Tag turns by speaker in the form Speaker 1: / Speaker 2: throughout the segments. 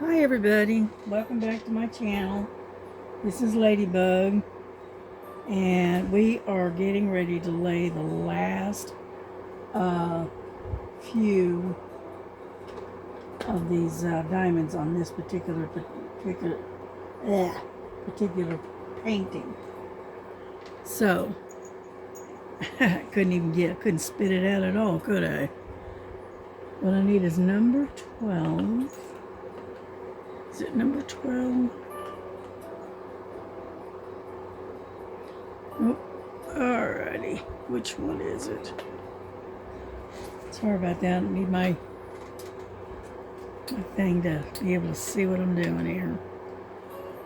Speaker 1: Hi everybody, welcome back to my channel. This is Ladybug and we are getting ready to lay the last few of these diamonds on this particular painting. So couldn't spit it out at all, could I? What I need is number 12. Is it number 12? Oh, alrighty. Which one is it? Sorry about that. I need my thing to be able to see what I'm doing here.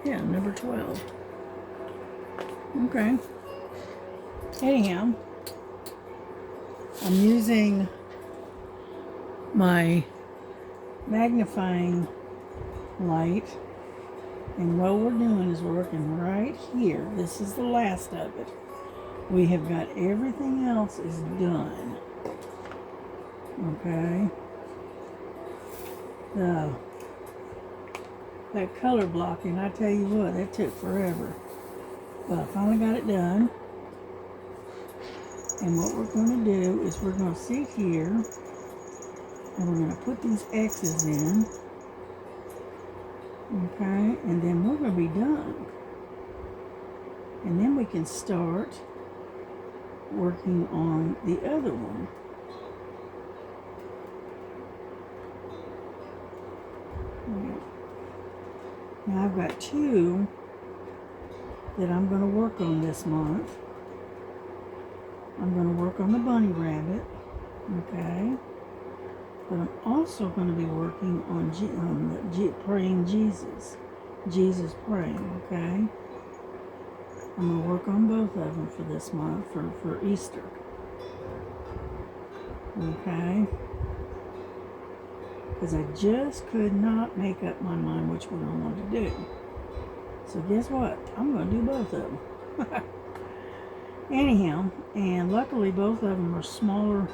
Speaker 1: Yeah, number 12. Okay. Anyhow, I'm using my magnifying light, and what we're doing is we're working right here. This is the last of it. We have got everything else is done. Okay. That color blocking, I tell you what, that took forever. But I finally got it done. And what we're going to do is we're going to sit here and we're going to put these X's in. Okay, and then we're going to be done. And then we can start working on the other one. Now I've got two that I'm going to work on this month. I'm going to work on the bunny rabbit, okay? But I'm also going to be working on the praying Jesus. Jesus praying, okay? I'm going to work on both of them for this month, for Easter. Okay? Because I just could not make up my mind which one I wanted to do. So guess what? I'm going to do both of them. Anyhow, and luckily both of them are smaller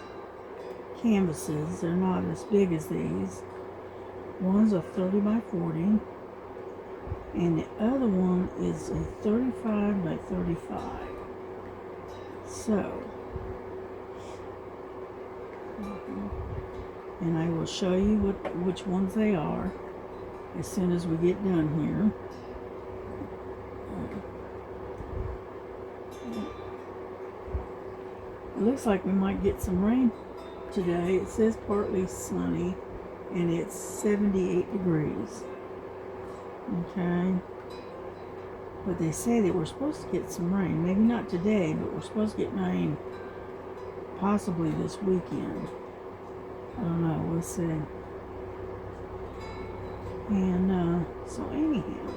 Speaker 1: canvases. They're not as big as these. One's a 30 by 40 and the other one is a 35 by 35. So, and I will show you which ones they are as soon as we get done here. It looks like we might get some rain today. It says partly sunny and it's 78 degrees. Okay. But they say that we're supposed to get some rain. Maybe not today, but we're supposed to get rain possibly this weekend. I don't know. We'll see. And so anyhow.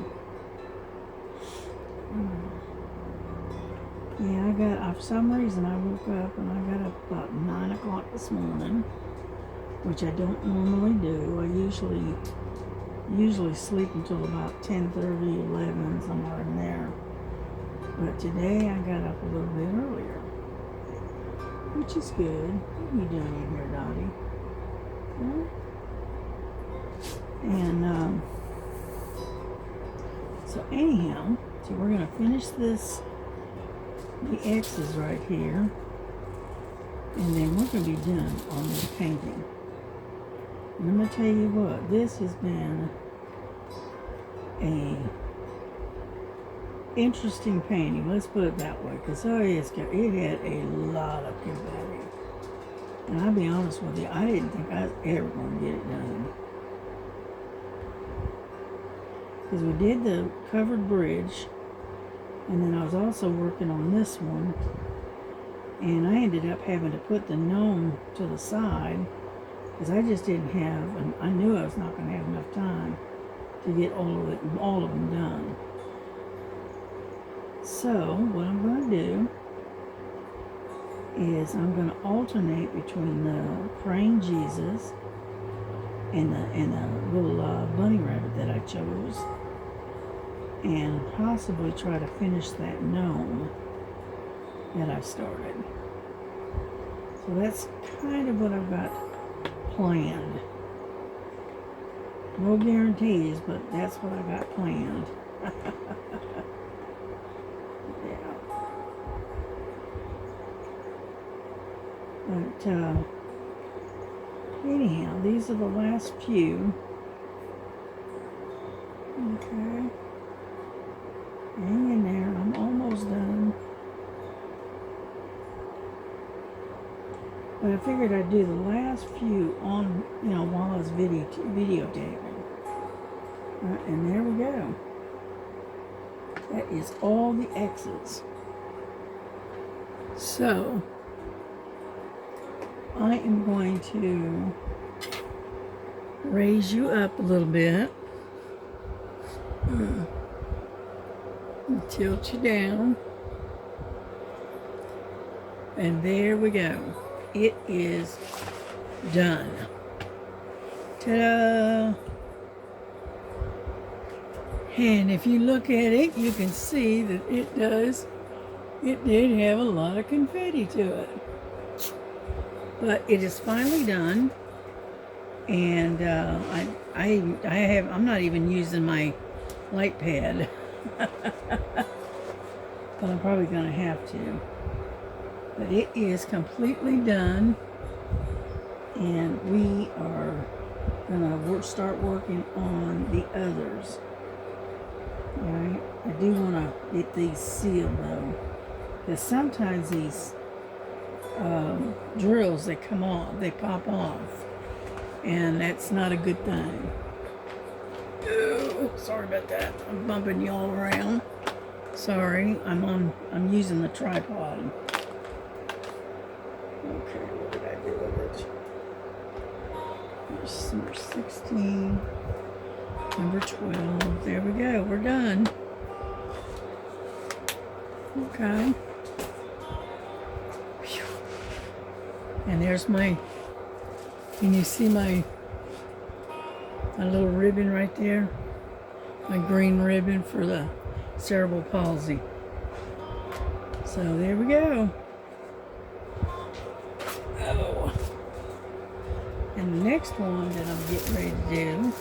Speaker 1: Yeah, for some reason I woke up and I got up about 9 o'clock this morning, which I don't normally do. I usually sleep until about 10:30, 11, somewhere in there. But today I got up a little bit earlier, which is good. What are you doing in here, Dottie? Huh? And so anyhow, so we're going to finish the X's right here, and then we're going to be done on this painting. And I'm going to tell you what, this has been a interesting painting, let's put it that way, because it had a lot of confetti. And I'll be honest with you, I didn't think I was ever going to get it done. Because we did the covered bridge, and then I was also working on this one, and I ended up having to put the gnome to the side because I just didn't have, and I knew I was not going to have enough time to get all of them done. So what I'm going to do is I'm going to alternate between the praying Jesus and the little bunny rabbit that I chose, and possibly try to finish that gnome that I started. So that's kind of what I've got planned. No guarantees, but that's what I got planned. Yeah. But anyhow, these are the last few. Okay. Hang in there. I'm almost done. But I figured I'd do the last few on, while I was videotaping. And there we go. That is all the X's. So, I am going to raise you up a little bit. And tilt you down. And there we go. It is done. Ta-da! And if you look at it, you can see that it did have a lot of confetti to it. But it is finally done. And I'm not even using my light pad. But I'm probably going to have to. But it is completely done. And we are going to start working on the others. Alright, I do want to get these sealed though. Because sometimes these drills, they pop off. And that's not a good thing. Oh, sorry about that. I'm bumping y'all around. Sorry, I'm using the tripod. Okay, what did I do with it? There's number 16, number 12. There we go, we're done. Okay. Whew. And there's can you see my little ribbon right there? My green ribbon for the cerebral palsy. So there we go. Oh. And the next one that I'm getting ready to do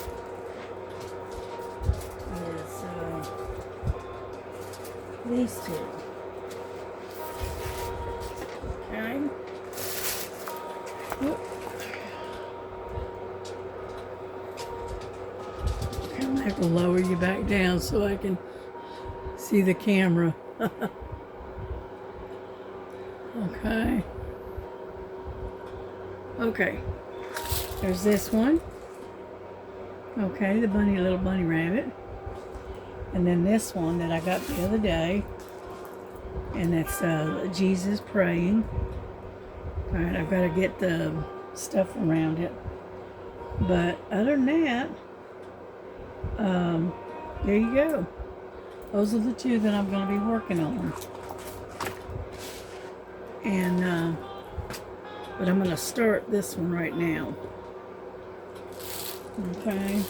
Speaker 1: is these two. Okay. Whoop. I'm gonna have to lower you back down so I can see the camera. Okay. Okay. There's this one. Okay, the little bunny rabbit. And then this one that I got the other day. And that's Jesus praying. Alright, I've got to get the stuff around it. But other than that, there you go. Those are the two that I'm going to be working on. And, but I'm going to start this one right now. Okay.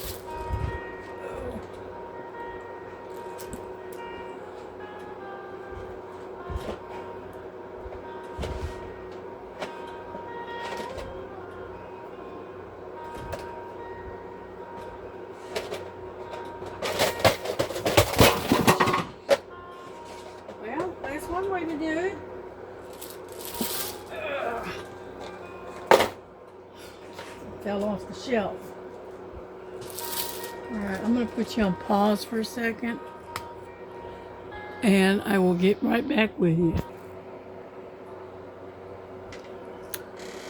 Speaker 1: Well, that's one way to do it. Fell off the shelf. Alright, I'm going to put you on pause for a second. And I will get right back with you.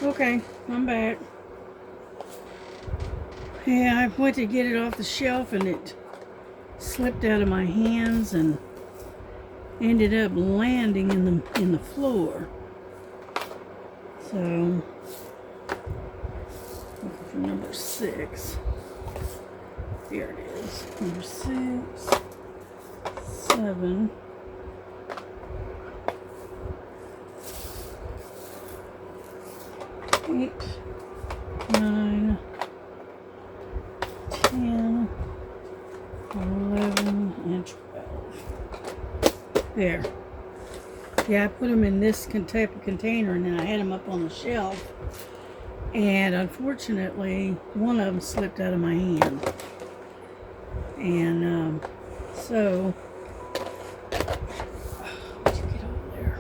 Speaker 1: Okay, I'm back. Yeah, I went to get it off the shelf and it slipped out of my hands and ended up landing in the floor. So, looking for number 6. There it is. Number 6, 7, 8, 9, 10, 11, and 12. There. Yeah, I put them in this type of container and then I had them up on the shelf. And unfortunately, one of them slipped out of my hand. And so, where'd you get over there?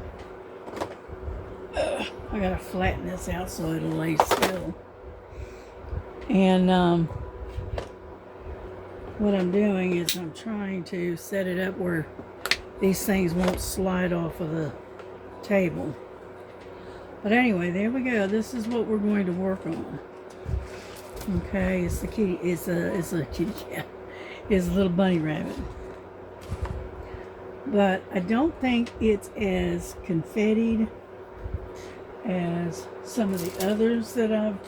Speaker 1: I gotta flatten this out so it'll lay still. And what I'm doing is I'm trying to set it up where these things won't slide off of the table. But anyway, there we go. This is what we're going to work on. Okay, it's the kitty. It's a kitty cat. It's a little bunny rabbit. But I don't think it's as confettied as some of the others that I've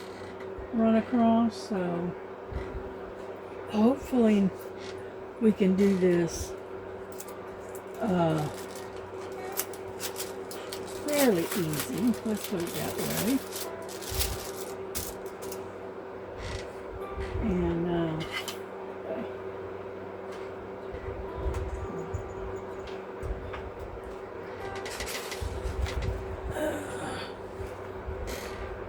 Speaker 1: run across. So hopefully we can do this fairly easy. Let's put it that way. And okay.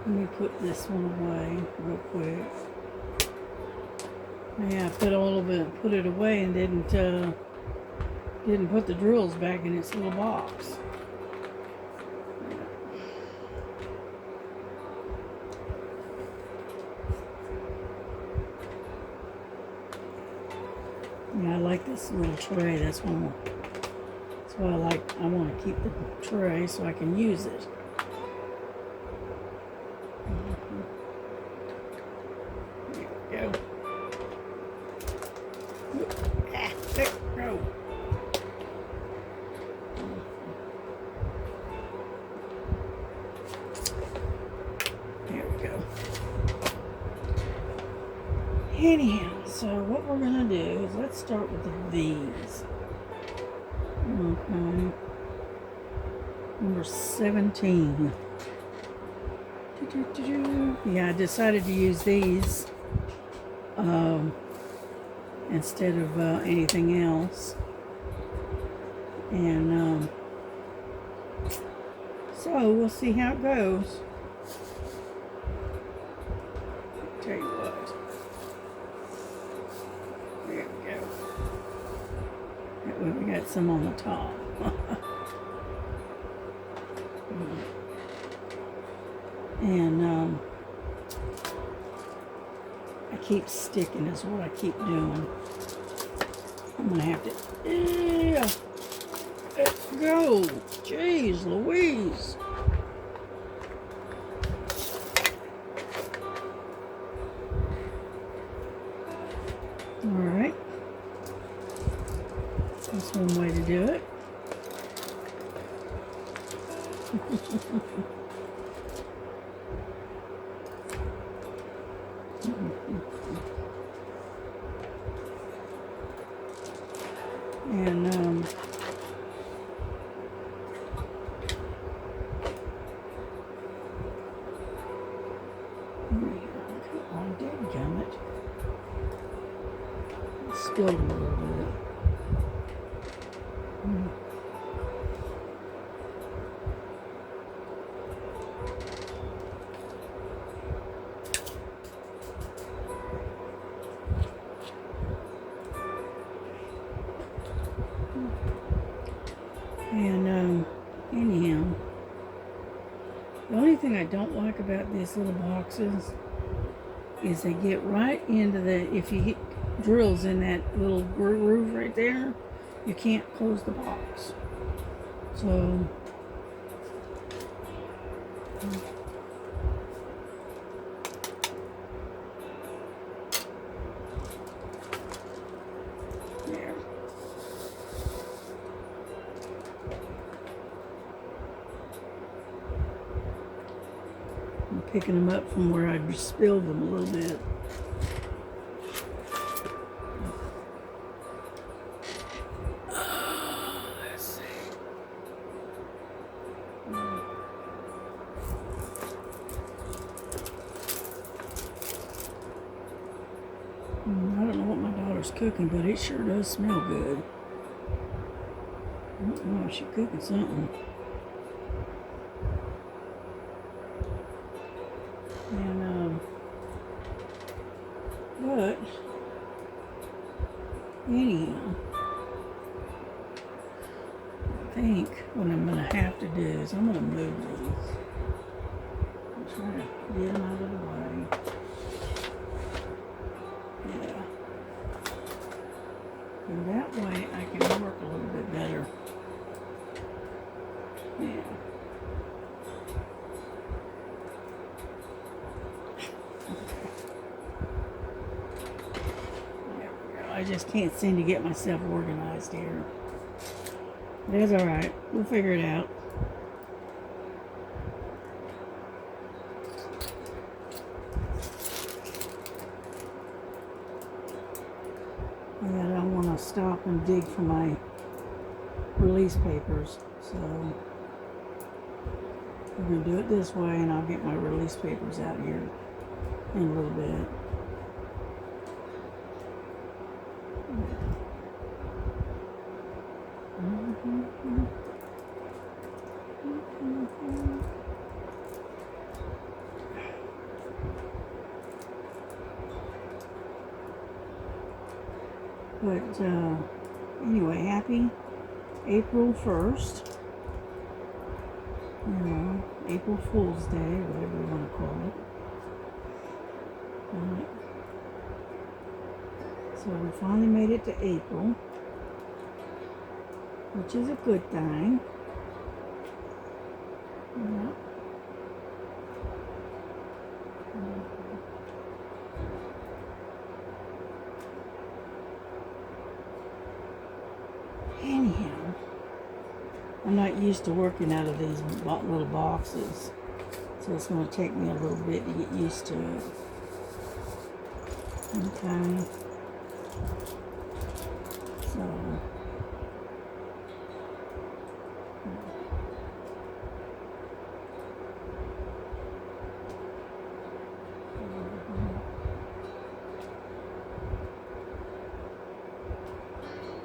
Speaker 1: Let me put this one away real quick. Yeah, I put it away and didn't put the drills back in its little box. Yeah, I like this little tray. That's why I want to keep the tray so I can use it. There we go. There we go. There we go. Anyhow, so what we're going to do is let's start with the V's. Okay. Number 17. Yeah, I decided to use these instead of anything else. And so we'll see how it goes. Tell you what. There we go. That way we got some on the top. And I keep sticking is what I keep doing. I'm gonna have to, yeah, let's go. Jeez Louise. All right, that's one way to do it. And oh, dadgummit. Spilled a little bit. And anyhow, the only thing I don't like about these little boxes is they get right into if you get drills in that little groove right there, you can't close the box. So there. I'm picking them up from where I just spilled them a little bit. Let's see. I don't know what my daughter's cooking, but it sure does smell good. I don't know if she's cooking something. And But anyhow, I think what I'm going to have to do is I'm going to move these. I'm trying to get them out of the way. Yeah. And that way I can work a little bit better. Yeah. I just can't seem to get myself organized here. That's alright. We'll figure it out. And I don't want to stop and dig for my release papers. So we're going to do it this way, and I'll get my release papers out here in a little bit. But anyway, happy April 1st. You know, April Fool's Day, whatever you want to call it. Right. So we finally made it to April, which is a good thing. Yeah. Anyhow, I'm not used to working out of these little boxes, so it's going to take me a little bit to get used to it. Okay. So.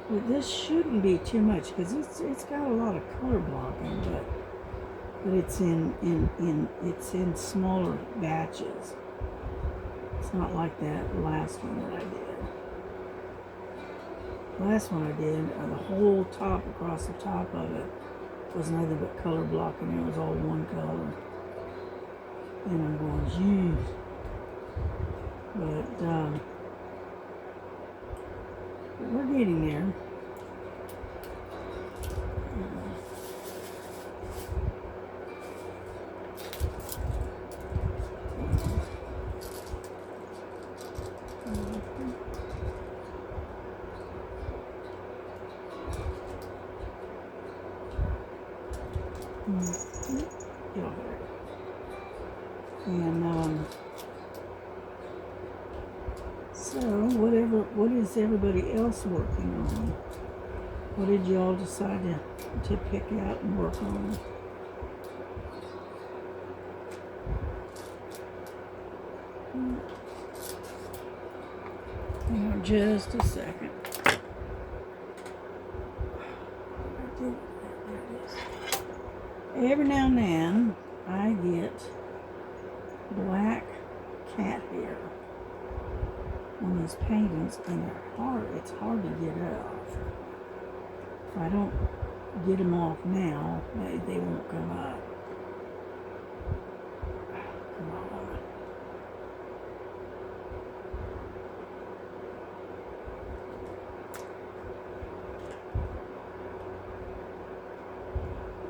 Speaker 1: But this shouldn't be too much because it's got a lot of color blocking, but it's in smaller batches. It's not like that last one that I did. Last one I did, the whole top across the top of it was nothing but color blocking. It was all one color, and I'm going, geez. But we're getting there. And so what is everybody else working on? What did y'all decide to pick out and work on? Hang on just a second. Every now and then I get black cat hair on these paintings, and it's hard to get off. If I don't get them off now, they won't come up. Come on.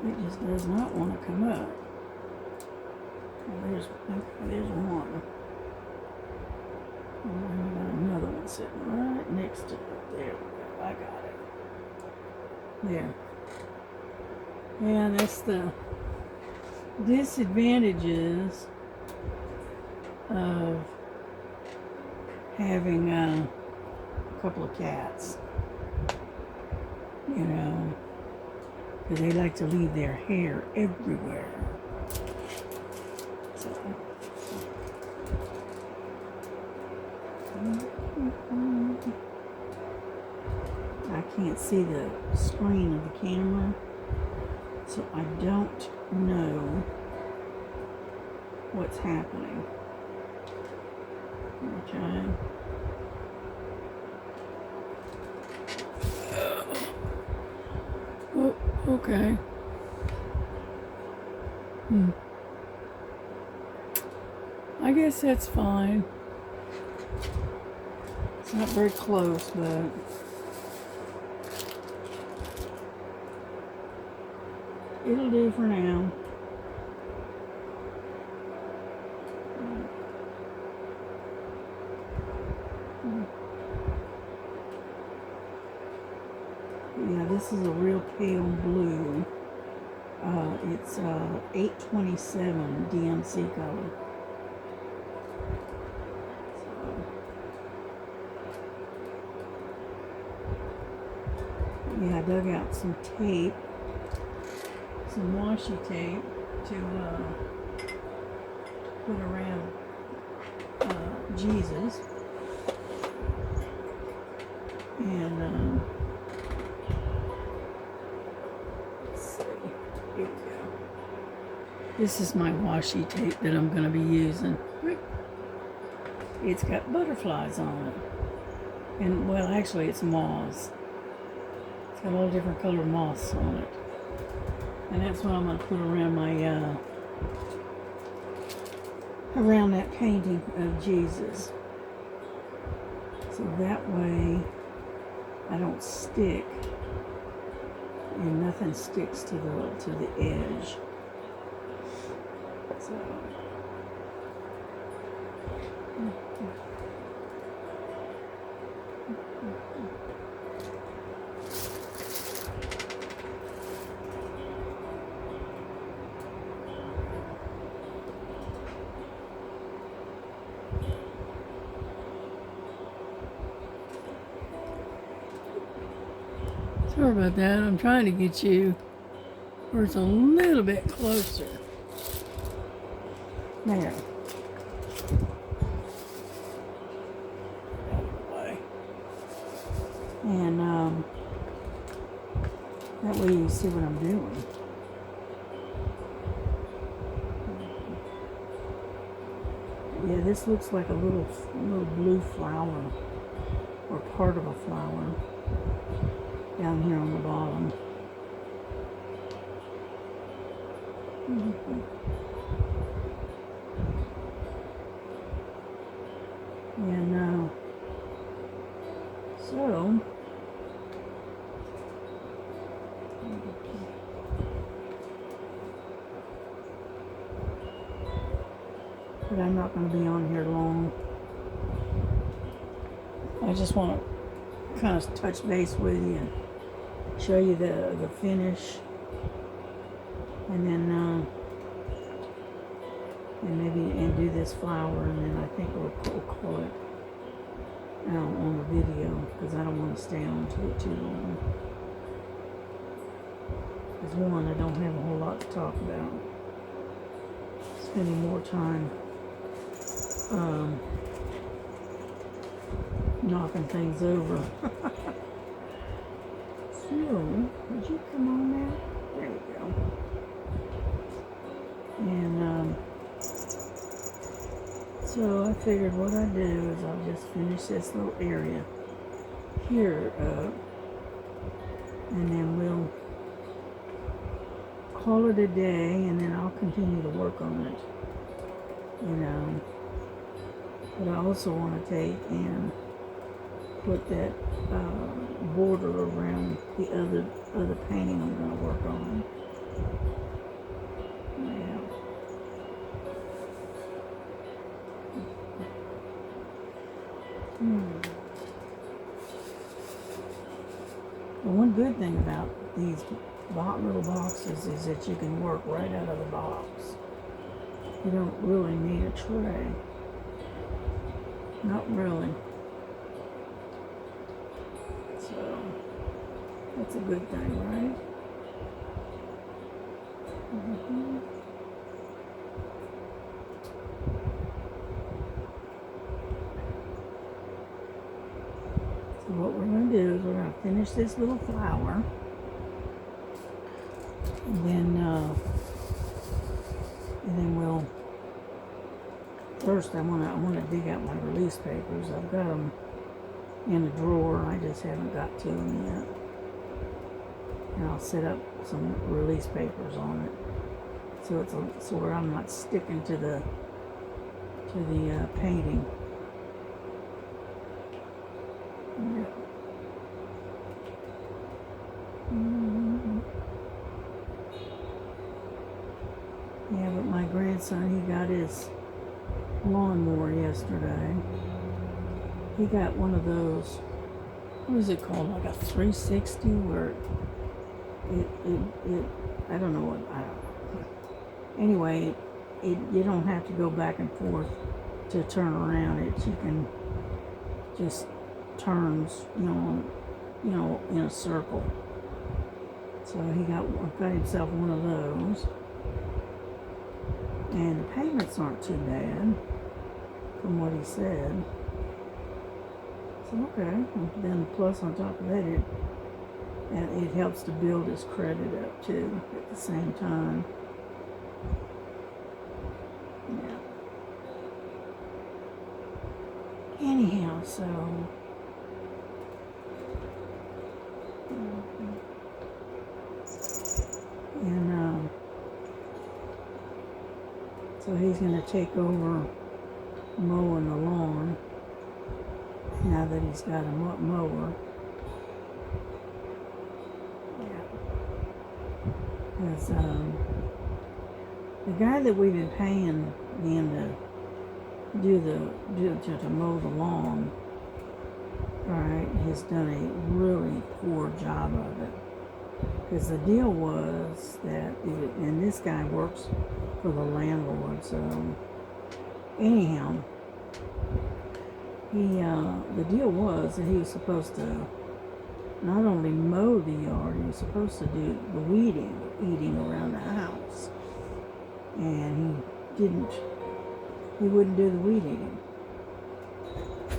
Speaker 1: It just does not want to come up. Well, there's one. And I got another one sitting right next to it. There we go. I got it. There. Yeah, that's the disadvantages of having a couple of cats. You know, because they like to leave their hair everywhere. So. I can't see the screen of the camera, so I don't know what's happening. Okay. Okay. I guess that's fine. It's not very close, but it'll do for now. Yeah, this is a real pale blue. It's 827 DMC color. Yeah, I dug out some tape, some washi tape to put around Jesus. And let's see, here we go. This is my washi tape that I'm going to be using. It's got butterflies on it. And, well, actually it's moths. It's got all different colored moths on it. And that's what I'm going to put around my, around that painting of Jesus. So that way I don't stick and nothing sticks to the edge. So sorry about that. I'm trying to get you where it's a little bit closer. There. And that way you see what I'm doing. Yeah, this looks like a little blue flower, or part of a flower, down here on the bottom. And so but I'm not going to be on here long. I just want to kind of touch base with you and show you the finish, and then and maybe do this flower, and then I think we'll call it on the video, because I don't want to stay on to it too long. Because one, I don't have a whole lot to talk about. Spending more time knocking things over. So, would you come on now? There we go. And so I figured what I'd do is I'll just finish this little area here up, and then we'll call it a day, and then I'll continue to work on it, you know. But I also want to take and put that border around the other painting I'm going to work on. Yeah. The one good thing about these little boxes is that you can work right out of the box. You don't really need a tray. Not really. So, that's a good thing, right? So what we're going to do is we're going to finish this little flower. And then we'll, first I want to dig out my release papers. I've got them in a drawer. I just haven't got to them yet. And I'll set up some release papers on it, so so where I'm not sticking to the painting. Yeah. Yeah, but my grandson, he got his lawnmower yesterday. He got one of those, what is it called, like a 360, where it I don't know what, I don't know. Anyway, you don't have to go back and forth to turn around it. You can just turns, in a circle. So he got himself one of those. And the payments aren't too bad, from what he said. So okay, and then plus on top of that, it helps to build his credit up too at the same time. Yeah. Anyhow, so and so he's gonna take over mowing the lawn now that he's got a mower. Because the guy that we've been paying him to mow the lawn, right, has done a really poor job of it. Because the deal was that, and this guy works for the landlord, so anyhow, the deal was that he was supposed to not only mow the yard, he was supposed to do the eating around the house. And he wouldn't do the weed eating.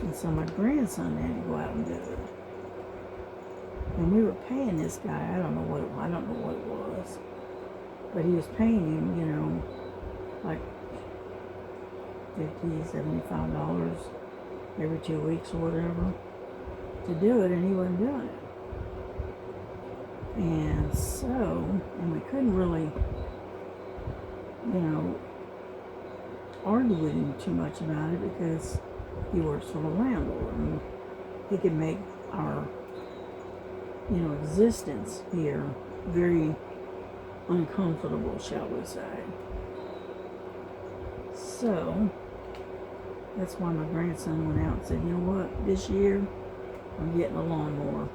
Speaker 1: And so my grandson had to go out and do it. And we were paying this guy, I don't know what it was, but he was paying him, like $50, $75 every 2 weeks or whatever to do it, and he wasn't doing it. And so, and we couldn't really, argue with him too much about it because he works for the landlord and he could make our, existence here very uncomfortable, shall we say. So, that's why my grandson went out and said, you know what, this year I'm getting a lawnmower.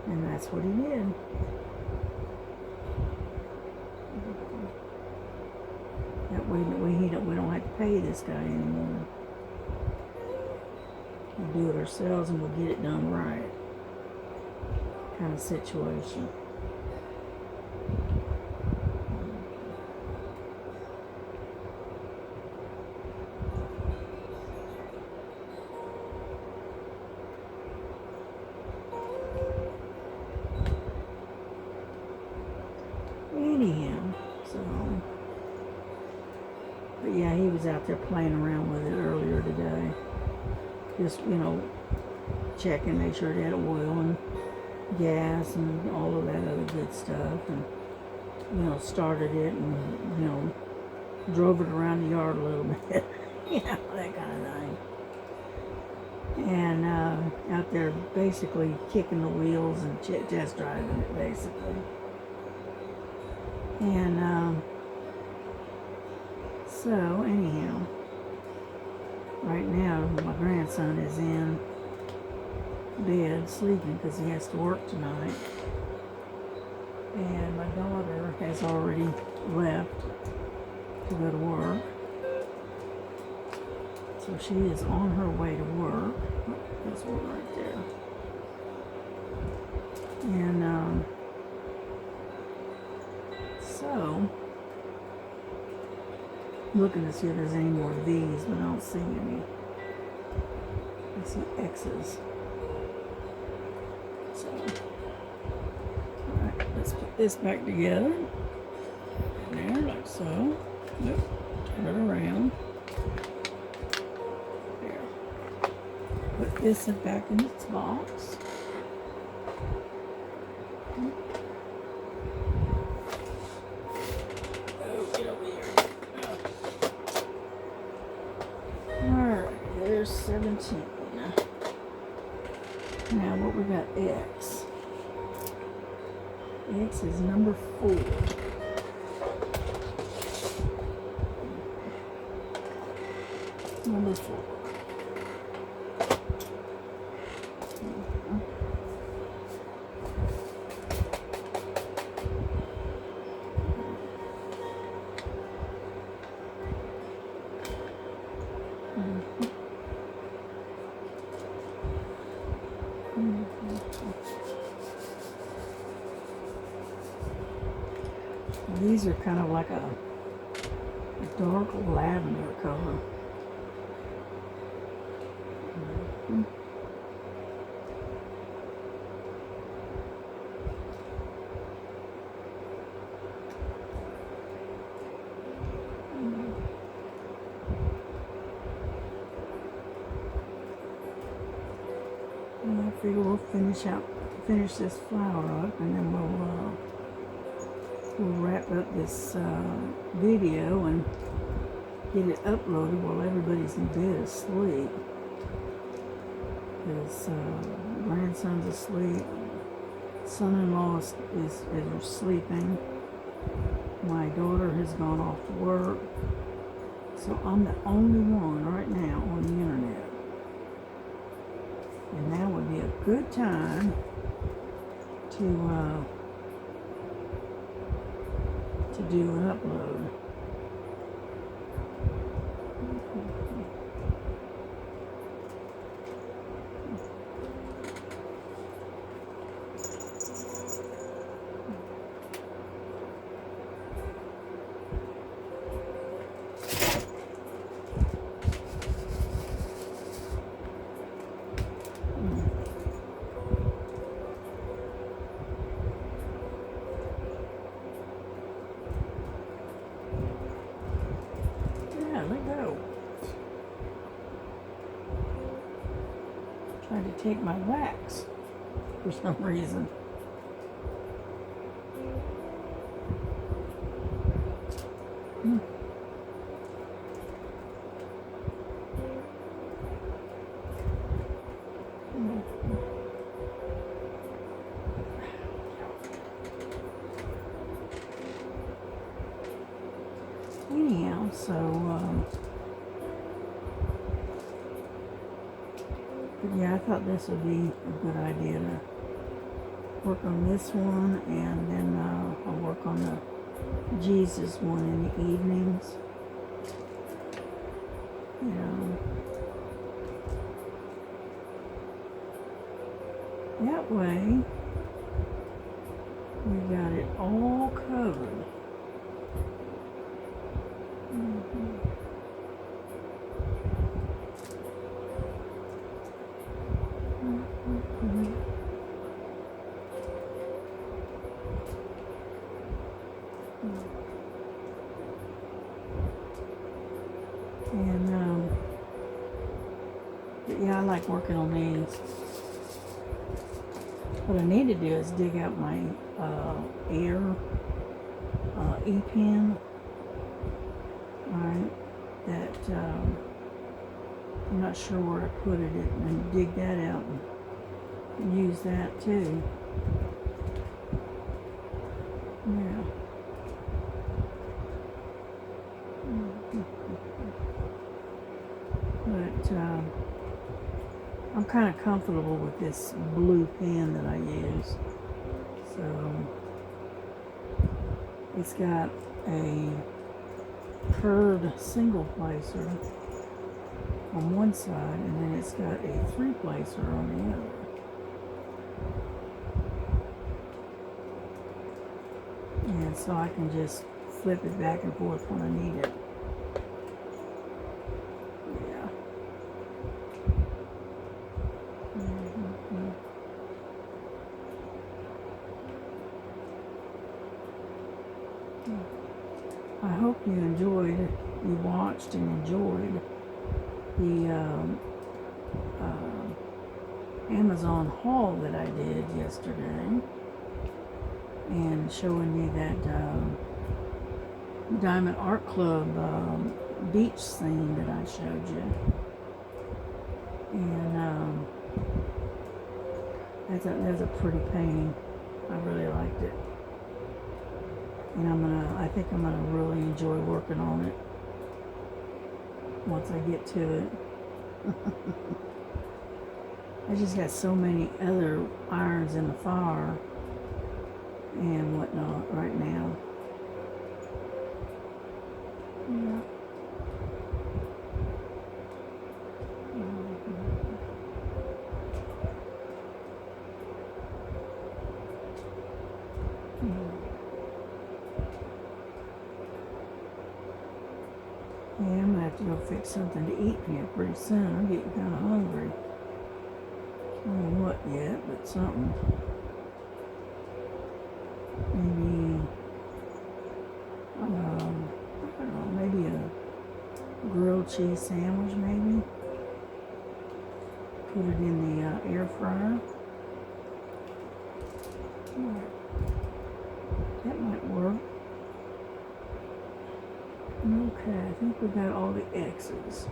Speaker 1: And that's what he did. That way we don't have to pay this guy anymore. We'll do it ourselves and we'll get it done right. Kind of situation. Anyhow, so, but yeah, he was out there playing around with it earlier today. Just, checking, make sure it had oil and gas and all of that other good stuff. And, started it and, drove it around the yard a little bit. That kind of thing. And out there basically kicking the wheels and test driving it, basically. And so anyhow, right now my grandson is in bed sleeping because he has to work tonight. And my daughter has already left to go to work. So she is on her way to work. Oh, there's one right there. And so, looking to see if there's any more V's, but I don't see any. I see X's. So, alright, let's put this back together. There, like so. Nope, turn it around. There. Put this back in its box. Now what we got X. X is number 4. Number 4. These are kind of like a dark lavender color. And I figure we'll finish this flower up, and then we'll wrap up this video and get it uploaded while everybody's in bed asleep. Because grandson's asleep, son-in-law is sleeping, my daughter has gone off to work, so I'm the only one right now on the internet. And now would be a good time to do an upload. Let go. Trying to take my wax for some reason. Anyhow, so but yeah, I thought this would be a good idea to work on this one, and then I'll work on the Jesus one in the evenings. You know, that way we got it all covered. And but yeah, I like working on these. What I need to do is dig out my air E-pen. Alright, that I'm not sure where I put it, and dig that out and use that too. Yeah. But I'm kind of comfortable with this blue pen that I use. So it's got a curved single placer on one side, and then it's got a 3-placer on the other. And so I can just flip it back and forth when I need it. Yeah. I hope you watched and enjoyed the Amazon haul that I did yesterday, and showing you that Diamond Art Club beach scene that I showed you. And That's a pretty painting. I really liked it. And I think I'm gonna really enjoy working on it once I get to it. I just got so many other irons in the fire and whatnot right now. Yeah. Yeah, I'm gonna have to go fix something to eat here pretty soon. I'm getting kind of hungry. I don't know what yet, but something. Maybe, I don't know, maybe a grilled cheese sandwich, maybe. Put it in the air fryer. That might work. Okay, I think we got all the X's.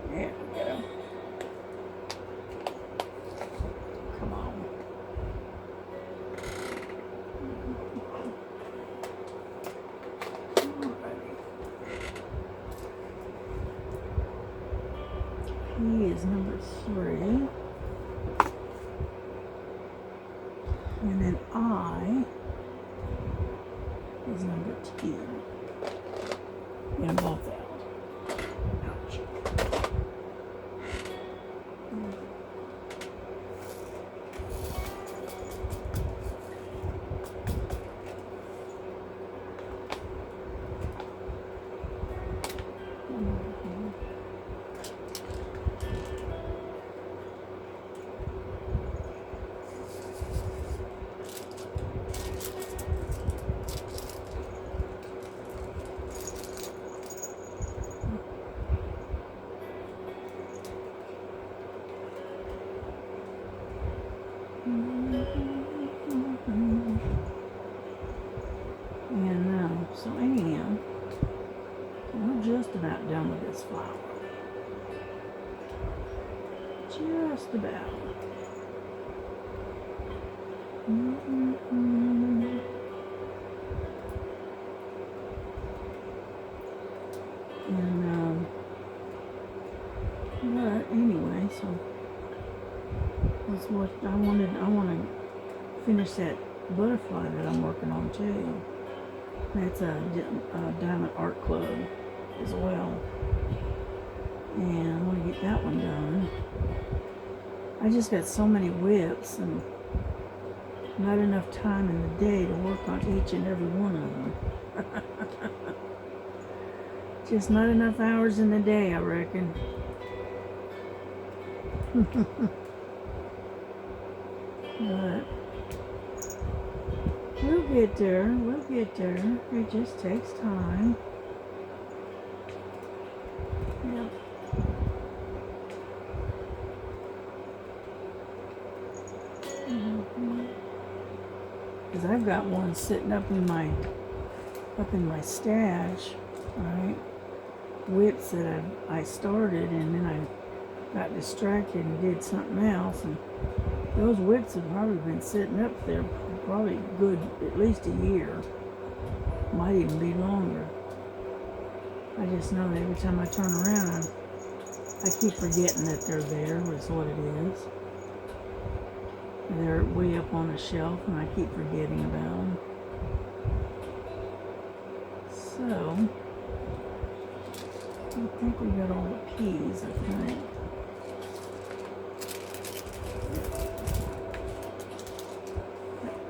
Speaker 1: There we go. Come on. Alrighty. He is number 3. And then I is number 2. Get them both out. Ouch. And so anyhow, we're just about done with this flower. Just about. And but anyway, so that's what I wanted. I want to finish that butterfly that I'm working on too. That's a Diamond Art Club as well, and I want to get that one done. I just got so many whips and not enough time in the day to work on each and every one of them. Just not enough hours in the day, I reckon. But we'll get there. We'll get there. It just takes time. Yep. Because I've got one sitting up in my stash, right? Whips that I started, and then I got distracted and did something else, and those whips have probably been sitting up there for probably good at least a year. Might even be longer. I just know that every time I turn around, I keep forgetting that they're there, is what it is. They're way up on the shelf, and I keep forgetting about them. So, I think we got all the peas, I think.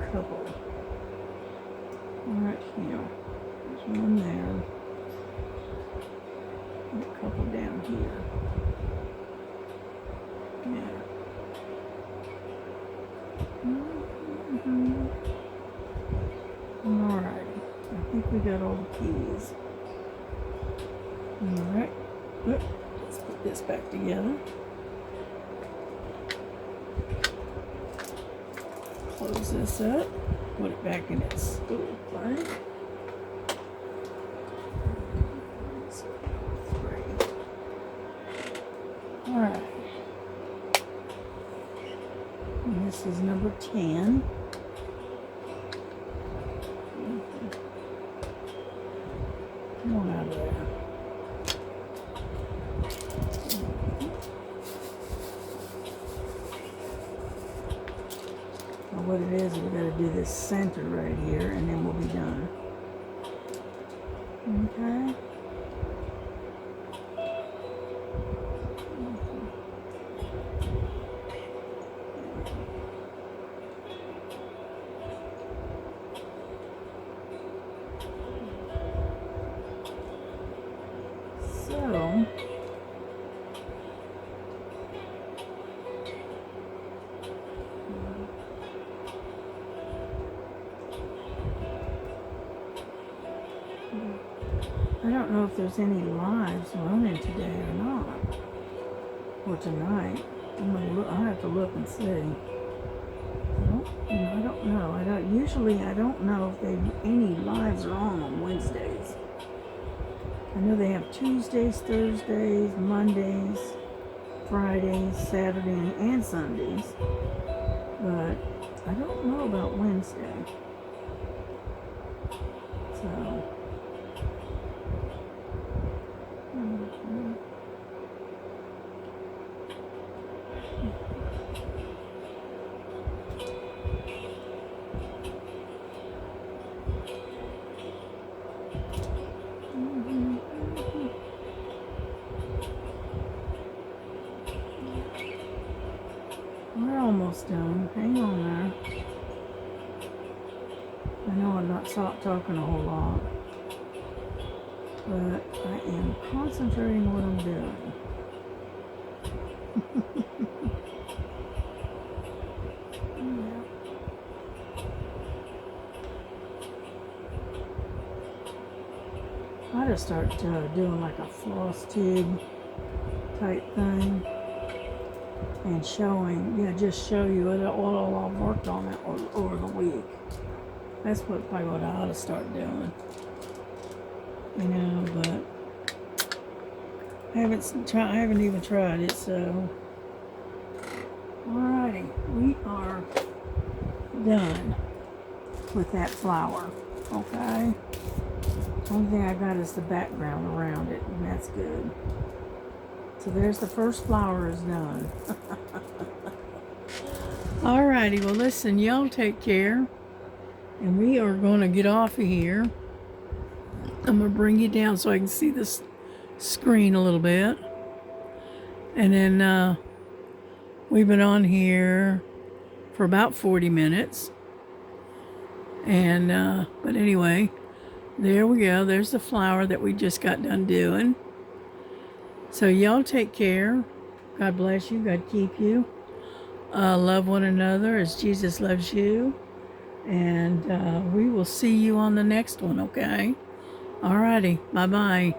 Speaker 1: A couple. Right here. There's one there. And a couple down here. Yeah. Alrighty. I think we got all the keys. Alright. Let's put this back together. Close this up. Put it back in its little thing. Come on out of there. Now what it is, we got to do this center right here, and then we'll be done. Okay. So, I don't know if there's any lives running today or not, or tonight. I'm gonna look. I'll have to look and see. I don't know. I don't know if any lives are on Wednesdays. I know they have Tuesdays, Thursdays, Mondays, Fridays, Saturdays, and Sundays, but I don't know about Wednesday. So. We're almost done. Hang on there. I know I'm not talking a whole lot, but I am concentrating what I'm doing. I just start doing like a floss tube type thing and showing, just show you what all I've worked on it over the week. That's probably what I ought to start doing. But I haven't even tried it, so alrighty, we are done with that flower. Okay. Only thing I got is the background around it, and that's good. So there's the first flower is done. Alrighty, well listen, y'all take care. And we are going to get off of here. I'm going to bring you down so I can see this screen a little bit. And then we've been on here for about 40 minutes. And, but anyway, there we go. There's the flower that we just got done doing. So y'all take care. God bless you. God keep you. Love one another as Jesus loves you. And we will see you on the next one, okay? Alrighty. Bye-bye.